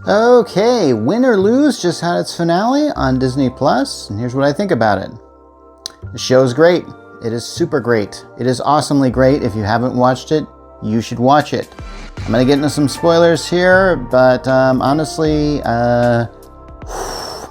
Okay, Win or Lose just had its finale on Disney Plus, and here's what I think about it. The show is great. It is super great. It is awesomely great. If you haven't watched it, you should watch it. I'm going to get into some spoilers here, but honestly,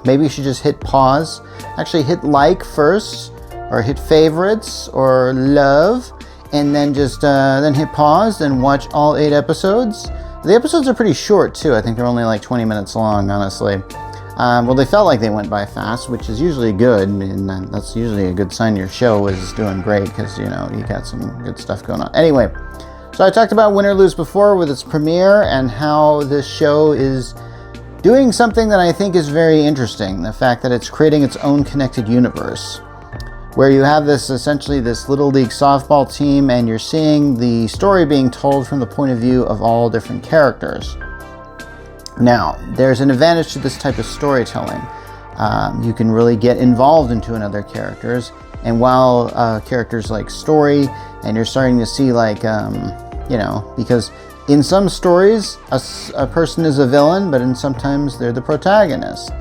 maybe you should just hit pause. Actually, hit like first, or hit favorites, or love, and then just then hit pause and watch all 8 episodes. The episodes are pretty short too. I think they're only like 20 minutes long, honestly. Well, they felt like they went by fast, which is usually good, and that's usually a good sign your show is doing great, because you got some good stuff going on. Anyway, so I talked about Win or Lose before with its premiere and how this show is doing something that I think is very interesting. The fact that it's creating its own connected universe, where you have essentially this Little League softball team, and you're seeing the story being told from the point of view of all different characters. Now, there's an advantage to this type of storytelling. You can really get involved into another characters, and while characters like story, and you're starting to see because in some stories a person is a villain, but in sometimes they're the protagonist.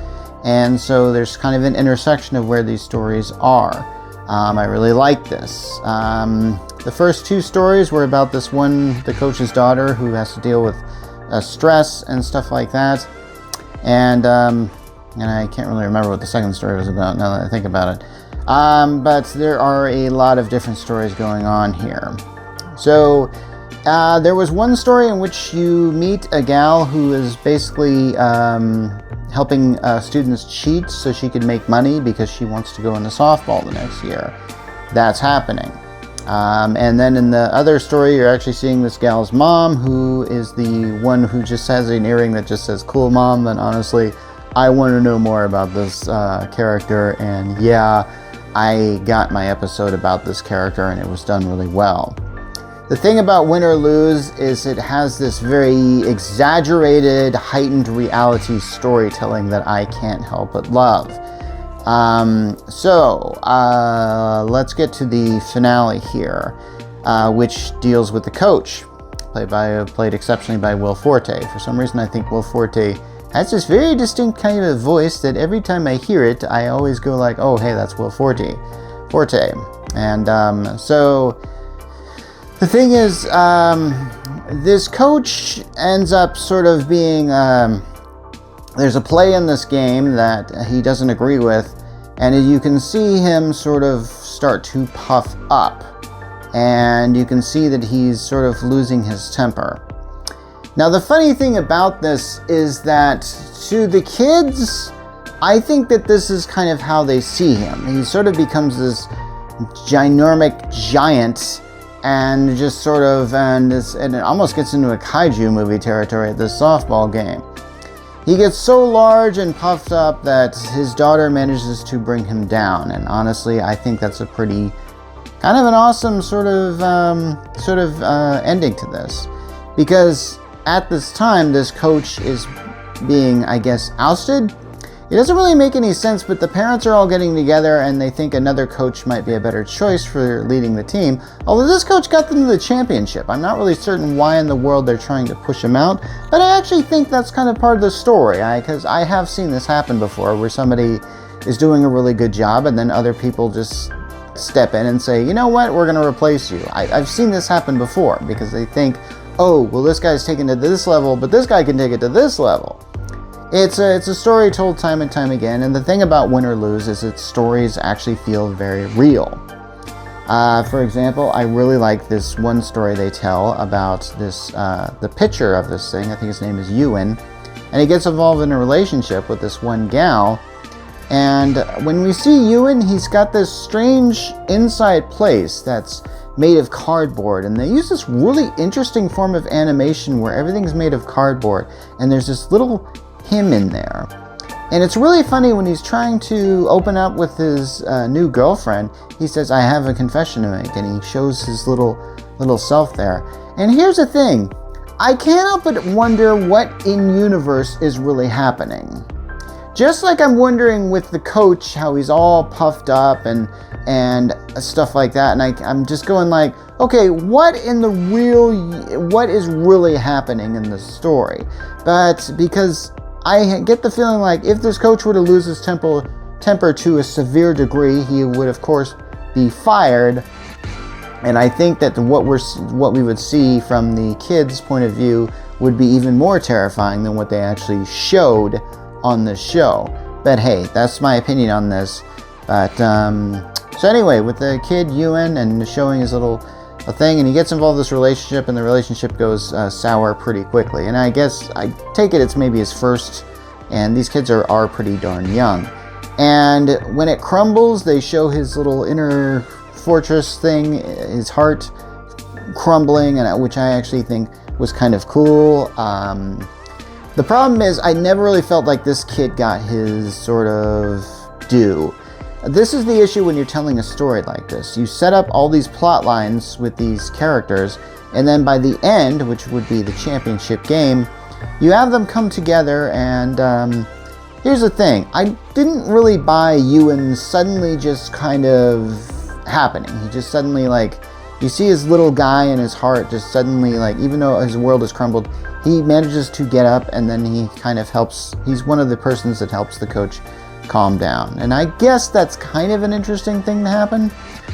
And so there's kind of an intersection of where these stories are. I really like this. The first 2 stories were about the coach's daughter, who has to deal with stress and stuff like that. And I can't really remember what the second story was about now that I think about it. But there are a lot of different stories going on here. So there was one story in which you meet a gal who is basically helping students cheat so she could make money because she wants to go into softball the next year. That's happening. And then in the other story, you're actually seeing this gal's mom, who is the one who just has an earring that just says "Cool Mom." And honestly, I want to know more about this character. And yeah, I got my episode about this character, and it was done really well. The thing about Win or Lose is it has this very exaggerated, heightened reality storytelling that I can't help but love. Let's get to the finale here, which deals with the coach, played exceptionally by Will Forte. For some reason, I think Will Forte has this very distinct kind of voice that every time I hear it, I always go like, "Oh, hey, that's Will Forte." And the thing is, this coach ends up sort of being, there's a play in this game that he doesn't agree with, and you can see him sort of start to puff up, and you can see that he's sort of losing his temper. Now, the funny thing about this is that to the kids, I think that this is kind of how they see him. He sort of becomes this ginormic giant, and just sort of, and it almost gets into a kaiju movie territory at this softball game. He gets so large and puffed up that his daughter manages to bring him down, and honestly, I think that's a pretty kind of an awesome sort of ending to this, because at this time, this coach is being, I guess, ousted. It doesn't really make any sense, but the parents are all getting together and they think another coach might be a better choice for leading the team. Although this coach got them to the championship. I'm not really certain why in the world they're trying to push him out, but I actually think that's kind of part of the story, because I have seen this happen before, where somebody is doing a really good job and then other people just step in and say, "You know what, we're going to replace you." I've seen this happen before, because they think, "Oh, well, this guy's taken it to this level, but this guy can take it to this level." It's a story told time and time again, and the thing about Win or Lose is its stories actually feel very real. For example, I really like this one story they tell about this the pitcher of this thing. I think his name is Ewan, and he gets involved in a relationship with this one gal. And when we see Ewan, he's got this strange inside place that's made of cardboard, and they use this really interesting form of animation where everything's made of cardboard, and there's this little him in there. And it's really funny when he's trying to open up with his new girlfriend. He says, "I have a confession to make," and he shows his little self there. And here's the thing, I can't help but wonder what in-universe is really happening. Just like I'm wondering with the coach how he's all puffed up and stuff like that, and I'm just going like, okay, what is really happening in the story? But because I get the feeling like if this coach were to lose his temper to a severe degree, he would, of course, be fired. And I think that what we would see from the kids' point of view would be even more terrifying than what they actually showed on the show. But hey, that's my opinion on this. But so anyway, with the kid Ewan and showing his little thing, and he gets involved in this relationship, and the relationship goes sour pretty quickly. And I guess I take it it's maybe his first, and these kids are pretty darn young. And when it crumbles, they show his little inner fortress thing, his heart crumbling, and which I actually think was kind of cool. The problem is I never really felt like this kid got his sort of due. This is the issue when you're telling a story like this. You set up all these plot lines with these characters, and then by the end, which would be the championship game, you have them come together. And here's the thing, I didn't really buy Ewan suddenly just kind of happening. He just suddenly, like, you see his little guy and his heart just suddenly, like, even though his world has crumbled, he manages to get up, and then he kind of helps. He's one of the persons that helps the coach calm down. And I guess that's kind of an interesting thing to happen.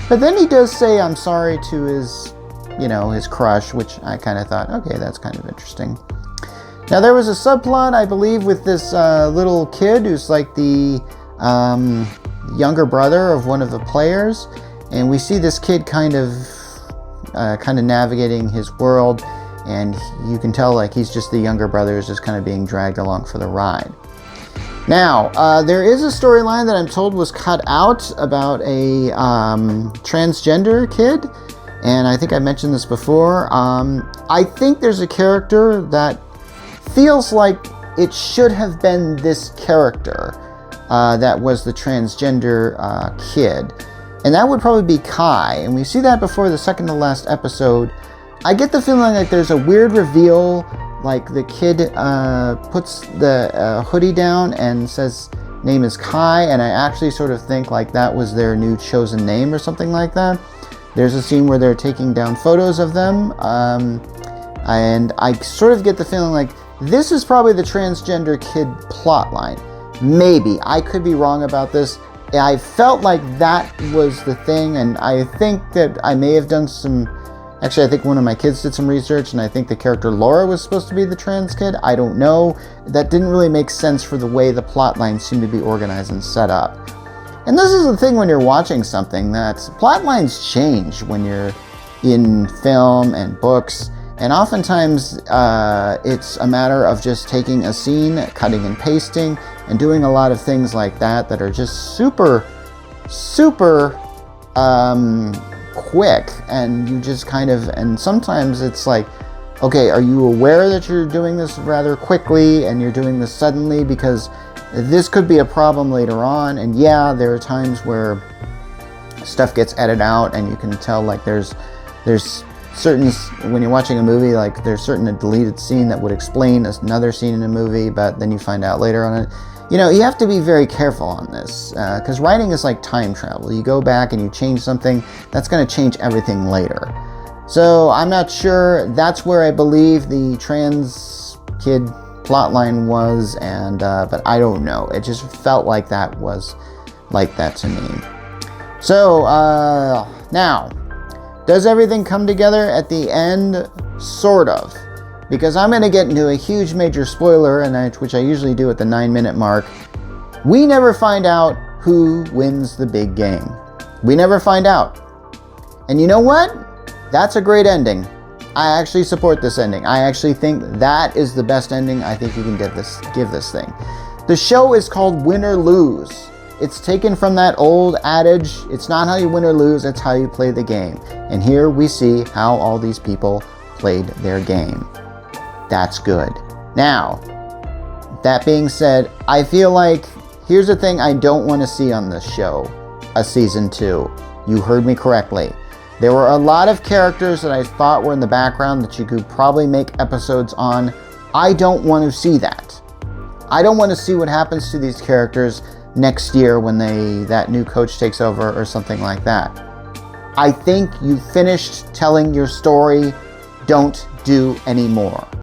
But then he does say I'm sorry to his, his crush, which I kind of thought, okay, that's kind of interesting. Now, there was a subplot, I believe, with this little kid who's like the younger brother of one of the players. And we see this kid kind of navigating his world, and you can tell like he's just the younger brother who's just kind of being dragged along for the ride. Now, there is a storyline that I'm told was cut out about a transgender kid, and I think I mentioned this before. I think there's a character that feels like it should have been this character that was the transgender kid. And that would probably be Kai. And we see that before the second to last episode. I get the feeling like there's a weird reveal, like the kid puts the hoodie down and says name is Kai, and I actually sort of think like that was their new chosen name or something like that. There's a scene where they're taking down photos of them, and I sort of get the feeling like this is probably the transgender kid plotline. Maybe. I could be wrong about this. I felt like that was the thing, and I think that I may have done some... Actually, I think one of my kids did some research, and I think the character Laura was supposed to be the trans kid. I don't know. That didn't really make sense for the way the plot lines seem to be organized and set up. And this is the thing when you're watching something, that plot lines change when you're in film and books, and oftentimes it's a matter of just taking a scene, cutting and pasting, and doing a lot of things like that that are just super quick, and you just kind of, and sometimes it's like, okay, are you aware that you're doing this rather quickly and you're doing this suddenly, because this could be a problem later on. And yeah, there are times where stuff gets edited out, and you can tell like there's certain, when you're watching a movie, like there's certain a deleted scene that would explain another scene in a movie, but then you find out later on it. You know, you have to be very careful on this, because writing is like time travel. You go back and you change something, that's going to change everything later. So I'm not sure. That's where I believe the trans kid plotline was, and but I don't know. It just felt like that was like that to me. So now, does everything come together at the end? Sort of. Because I'm going to get into a huge major spoiler, which I usually do at the 9-minute mark. We never find out who wins the big game. We never find out. And you know what? That's a great ending. I actually support this ending. I actually think that is the best ending I think you can give this thing. The show is called Win or Lose. It's taken from that old adage, it's not how you win or lose, it's how you play the game. And here we see how all these people played their game. That's good. Now, that being said, I feel like here's the thing I don't want to see on this show, a season 2. You heard me correctly. There were a lot of characters that I thought were in the background that you could probably make episodes on. I don't want to see that. I don't want to see what happens to these characters next year when that new coach takes over or something like that. I think you finished telling your story. Don't do any more.